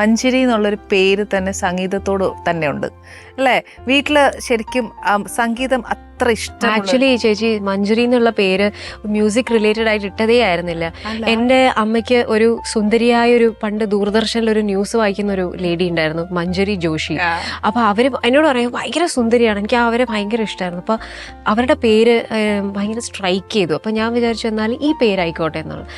മഞ്ജരി എന്നുള്ളൊരു പേര് തന്നെ സംഗീതത്തോട് തന്നെ ഉണ്ട് അല്ലേ? വീട്ടില് ശരിക്കും സംഗീതം അത്ര ഇഷ്ടം? ആക്ച്വലി ചേച്ചി, മഞ്ജരി എന്നുള്ള പേര് മ്യൂസിക് റിലേറ്റഡ് ആയിട്ട് ഇട്ടതേ ആയിരുന്നില്ല. എൻ്റെ അമ്മയ്ക്ക് ഒരു സുന്ദരിയായ ഒരു പണ്ട് ദൂരദർശനിൽ ഒരു ന്യൂസ് വായിക്കുന്ന ഒരു ലേഡി ഉണ്ടായിരുന്നു, മഞ്ജരി ജോഷി. അപ്പൊ അവര് എന്നോട് പറയും ഭയങ്കര സുന്ദരിയാണ്, എനിക്ക് അവരെ ഭയങ്കര ഇഷ്ടമായിരുന്നു. അപ്പൊ അവരുടെ പേര് ഭയങ്കര സ്ട്രൈക്ക് ചെയ്തു. അപ്പൊ ഞാൻ വിചാരിച്ചു എന്നാൽ ഈ പേരായിക്കോട്ടെ എന്നുള്ളത്.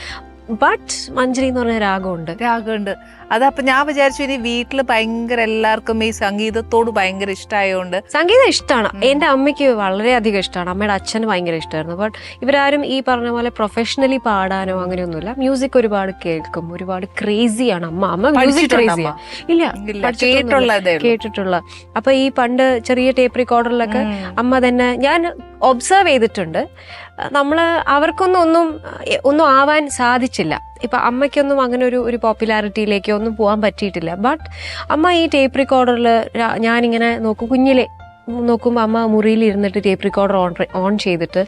ബട്ട് മഞ്ജരി എന്ന് പറഞ്ഞ രാഗമുണ്ട്. അതപ്പൊ ഞാൻ വിചാരിച്ചു ഇനി വീട്ടില് ഭയങ്കര എല്ലാവർക്കും ഈ സംഗീതത്തോട് ഭയങ്കര ഇഷ്ടമായോണ്ട്. സംഗീതം ഇഷ്ടമാണ്, എന്റെ അമ്മയ്ക്ക് വളരെയധികം ഇഷ്ടമാണ്, അമ്മയുടെ അച്ഛന് ഭയങ്കര ഇഷ്ടമായിരുന്നു. ബട്ട് ഇവരാരും ഈ പറഞ്ഞ പോലെ പ്രൊഫഷണലി പാടാനോ അങ്ങനെയൊന്നുമില്ല. മ്യൂസിക് ഒരുപാട് കേൾക്കും, ഒരുപാട് ക്രേസിയാണ് അമ്മ മ്യൂസിക് ക്രേസിയാ. ഇല്ല, കേട്ടിട്ടുള്ള. അപ്പൊ ഈ പണ്ട് ചെറിയ ടേപ്പ് റെക്കോർഡറിലൊക്കെ അമ്മ തന്നെ ഞാൻ ഒബ്സർവ് ചെയ്തിട്ടുണ്ട്. നമ്മള് ഒന്നും ആവാൻ സാധിച്ചില്ല. ഇപ്പൊ അമ്മയ്ക്കൊന്നും അങ്ങനെ ഒരു പോപ്പുലാരിറ്റിയിലേക്കോ ഒന്നും പോകാൻ പറ്റിയിട്ടില്ല. ബട്ട് അമ്മ ഈ ടേപ്പ് റെക്കോർഡറിൽ ഞാനിങ്ങനെ കുഞ്ഞിലെ നോക്കുമ്പോൾ അമ്മ മുറിയിൽ ഇരുന്നിട്ട് ടേപ്പ് റെക്കോർഡർ ഓൺ ചെയ്തിട്ട്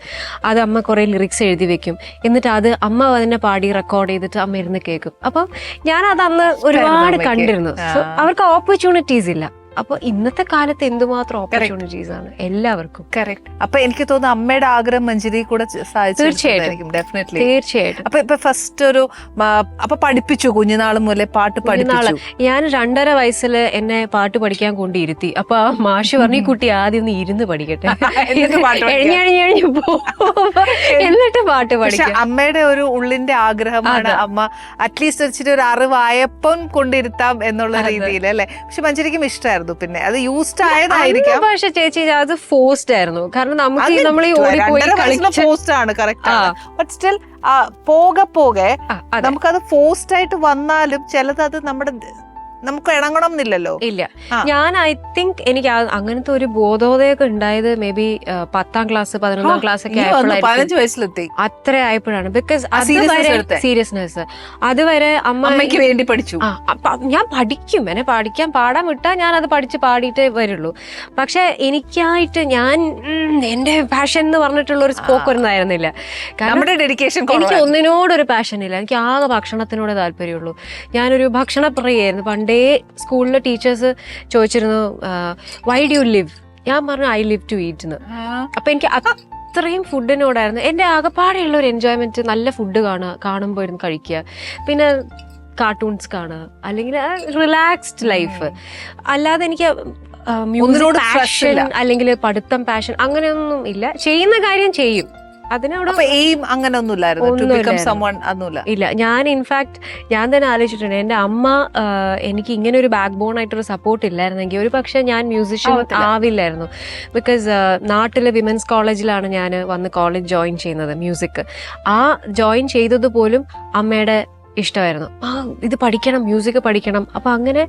അത് അമ്മ കുറേ ലിറിക്സ് എഴുതി വെക്കും. എന്നിട്ട് അത് അമ്മ തന്നെ പാടി റെക്കോർഡ് ചെയ്തിട്ട് അമ്മ ഇരുന്ന് കേൾക്കും. അപ്പം ഞാനത് അന്ന് ഒരുപാട് കണ്ടിരുന്നു. സോ അവർക്ക് ഓപ്പർച്യൂണിറ്റീസ് ഇല്ല. അപ്പൊ ഇന്നത്തെ കാലത്ത് എന്തുമാത്രം ഓപ്പർച്യൂണിറ്റീസ് ആണ് എല്ലാവർക്കും. കറക്റ്റ്. അപ്പൊ എനിക്ക് തോന്നുന്നു അമ്മയുടെ ആഗ്രഹം മഞ്ജരി കൂടെ തീർച്ചയായിട്ടും. അപ്പൊ ഇപ്പൊ ഫസ്റ്റ് അപ്പൊ പഠിപ്പിച്ചു കുഞ്ഞുനാള് മുതലേ പാട്ട് പഠിപ്പിച്ചു? ഞാൻ 2.5 വയസ്സിൽ എന്നെ പാട്ട് പഠിക്കാൻ കൊണ്ടിരുത്തി. അപ്പൊ ആ മാഷ് പറഞ്ഞു ഈ കുട്ടി ആദ്യം ഒന്ന് ഇരുന്ന് പഠിക്കട്ടെ, എഴിഞ്ഞഴിഞ്ഞു എന്നിട്ട് പാട്ട് പഠിക്കാം. അമ്മയുടെ ഒരു ഉള്ളിന്റെ ആഗ്രഹമാണ് അമ്മ അറ്റ്ലീസ്റ്റ് വെച്ചിട്ട് ഒരു അറിവായപ്പം കൊണ്ടിരുത്താം എന്നുള്ള രീതിയിൽ അല്ലെ? പക്ഷെ മഞ്ജരിക്കും ഇഷ്ടമായിരുന്നു. പിന്നെ അത് യൂസ്ഡ് ആയതായിരിക്കാം. പക്ഷെ ചേച്ചി അത് ഫോഴ്സ്ഡ് ആയിരുന്നു. കാരണം നമുക്ക് നമ്മൾ ഈ ഓടിപ്പോയി ഫോഴ്സ്ഡ് ആണ്, കറക്റ്റ്. ബട്ട് സ്റ്റിൽ പോകെ നമുക്കത് ഫോഴ്സ്ഡ് ആയിട്ട് വന്നാലും ചിലത് അത് നമുക്ക് ഇണങ്ങണം എന്നില്ലല്ലോ. ഇല്ല, ഞാൻ ഐ തിങ്ക് എനിക്ക് അങ്ങനത്തെ ഒരു ബോധോദയൊക്കെ ഉണ്ടായത് മേ ബി 10ാം ക്ലാസ് 11ാം ക്ലാസ് ഒക്കെ 15 വയസ്സിലെത്തി അത്ര ആയപ്പോഴാണ്. ബിക്കോസ് സീരിയസ്നെസ് അതുവരെ അമ്മയ്ക്ക് വേണ്ടി പഠിച്ചു. ഞാൻ പഠിക്കും, എന്നെ പാടാൻ വിട്ടാൽ ഞാൻ അത് പഠിച്ച് പാടിയിട്ടേ വരുള്ളൂ. പക്ഷെ എനിക്കായിട്ട് എന്റെ പാഷൻ എന്ന് പറഞ്ഞിട്ടുള്ള ഒരു സ്പോക്ക് ഒന്നായിരുന്നില്ല. നമ്മുടെ ഡെഡിക്കേഷൻ എനിക്ക് ഒന്നിനോടൊരു പാഷൻ ഇല്ല. എനിക്ക് ആകെ ഭക്ഷണത്തിനോട് താല്പര്യമുള്ളൂ. ഞാനൊരു ഭക്ഷണപ്രിയായിരുന്നു. പണ്ടേ സ്കൂളിലെ ടീച്ചേഴ്സ് ചോദിച്ചിരുന്നു വൈ ഡു യു ലിവ്? ഞാൻ പറഞ്ഞു ഐ ലിവ് ടു ഈറ്റ് എന്ന്. അപ്പൊ എനിക്ക് അത്രയും ഫുഡിനോടായിരുന്നു എന്റെ ആകെപ്പാടെയുള്ള ഒരു എൻജോയ്മെന്റ്. നല്ല ഫുഡ് കാണുമ്പോൾ ഇരുന്ന് കഴിക്കുക, പിന്നെ കാർട്ടൂൺസ് കാണുക, അല്ലെങ്കിൽ റിലാക്സ്ഡ് ലൈഫ്. അല്ലാതെ എനിക്ക് മ്യൂസിക് പാഷൻ അല്ലെങ്കിൽ പഠിത്തം പാഷൻ അങ്ങനെയൊന്നും ഇല്ല. ചെയ്യുന്ന കാര്യം ചെയ്യും, അതിനോട് അങ്ങനെ ഇല്ല. ഞാൻ ഇൻഫാക്ട് ഞാൻ തന്നെ ആലോചിച്ചിട്ടുണ്ട്, എന്റെ അമ്മ എനിക്ക് ഇങ്ങനെ ഒരു ബാക്ക് ബോൺ ആയിട്ടൊരു സപ്പോർട്ട് ഇല്ലായിരുന്നെങ്കിൽ ഒരു പക്ഷെ ഞാൻ മ്യൂസിഷ്യൻ ആവില്ലായിരുന്നു. ബിക്കോസ് നാട്ടിലെ വിമൻസ് കോളേജിലാണ് ഞാൻ വന്ന് കോളേജ് ജോയിൻ ചെയ്യുന്നത് മ്യൂസിക്. ആ ജോയിൻ ചെയ്തത് പോലും അമ്മയുടെ ഇഷ്ടമായിരുന്നു. ഇത് പഠിക്കണം, മ്യൂസിക് പഠിക്കണം. അപ്പൊ അങ്ങനെ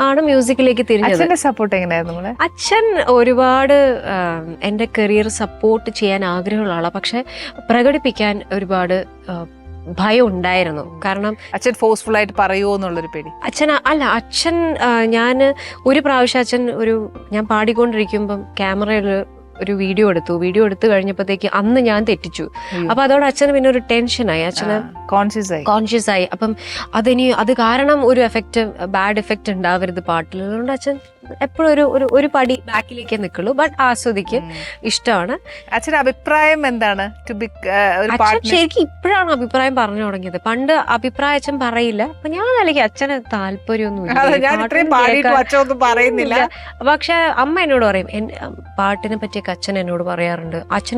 ആണ് മ്യൂസിക്കിലേക്ക് തിരിഞ്ഞത്. സപ്പോർട്ട് എങ്ങനെയായിരുന്നു? അച്ഛൻ ഒരുപാട് എന്റെ കരിയർ സപ്പോർട്ട് ചെയ്യാൻ ആഗ്രഹമുള്ള ആളാണ്. പക്ഷെ പ്രകടിപ്പിക്കാൻ ഒരുപാട് ഭയം ഉണ്ടായിരുന്നു. കാരണം അച്ഛൻ ഫോഴ്സ്ഫുൾ ആയിട്ട് പറയുമോ എന്നുള്ളൊരു പേടി. അച്ഛൻ ഞാൻ ഒരു പ്രാവശ്യം ഞാൻ പാടിക്കൊണ്ടിരിക്കുമ്പം ക്യാമറയിൽ ഒരു വീഡിയോ എടുത്തു കഴിഞ്ഞപ്പോഴത്തേക്ക് അന്ന് ഞാൻ തെറ്റിച്ചു. അപ്പൊ അതോടെ അച്ഛന് പിന്നെ ഒരു ടെൻഷനായി, അച്ഛന് കോൺഷ്യസ് ആയി. അപ്പം അത് കാരണം ഒരു ബാഡ് എഫക്റ്റ് ഉണ്ടാവരുത് പാട്ടിൽ. അതുകൊണ്ട് അച്ഛൻ എപ്പോഴും ഒരു പടി ബാക്കിലേക്കേ നിൽക്കുള്ളൂ. ബട്ട് ആസ്വദിക്ക് ഇഷ്ടമാണ്. അച്ഛന്റെ അഭിപ്രായം എന്താണ്? ശരിക്കും ഇപ്പോഴാണ് അഭിപ്രായം പറഞ്ഞു തുടങ്ങിയത്. പണ്ട് അഭിപ്രായം അച്ഛൻ പറയില്ല. അപ്പൊ ഞാൻ അല്ലെങ്കിൽ അച്ഛന് താല്പര്യമൊന്നുമില്ല. പക്ഷെ അമ്മ എന്നോട് പറയും, പാട്ടിനെ പറ്റിയൊക്കെ അച്ഛൻ എന്നോട് പറയാറുണ്ട്. അച്ഛൻ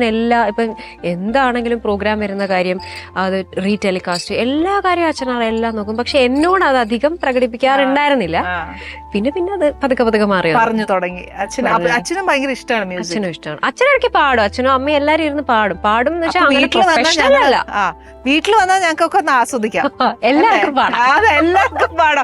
ഇപ്പം എന്താണെങ്കിലും പ്രോഗ്രാം വരുന്ന കാര്യം, അത് റീടെലികാസ്റ്റ് എല്ലാ കാര്യവും അച്ഛനാണ് എല്ലാം നോക്കും. പക്ഷെ എന്നോട് അത് അധികം പ്രകടിപ്പിക്കാറുണ്ടായിരുന്നില്ല. പിന്നെ അത് പതുക്കെ മാറി പറഞ്ഞു തുടങ്ങി. അച്ഛനും ഭയങ്കര ഇഷ്ടമാണ്. അച്ഛനും ഇഷ്ടമാണ്. അച്ഛനിടയ്ക്ക് പാടും, അച്ഛനും അമ്മയും എല്ലാരും ഇരുന്ന് പാടും എന്ന് വെച്ചാൽ വീട്ടിൽ വന്നാൽ ഞങ്ങൾക്കൊക്കെ ഒന്ന് ആസ്വദിക്കാം. എല്ലാവർക്കും പാടാം. എല്ലാവർക്കും പാടാം.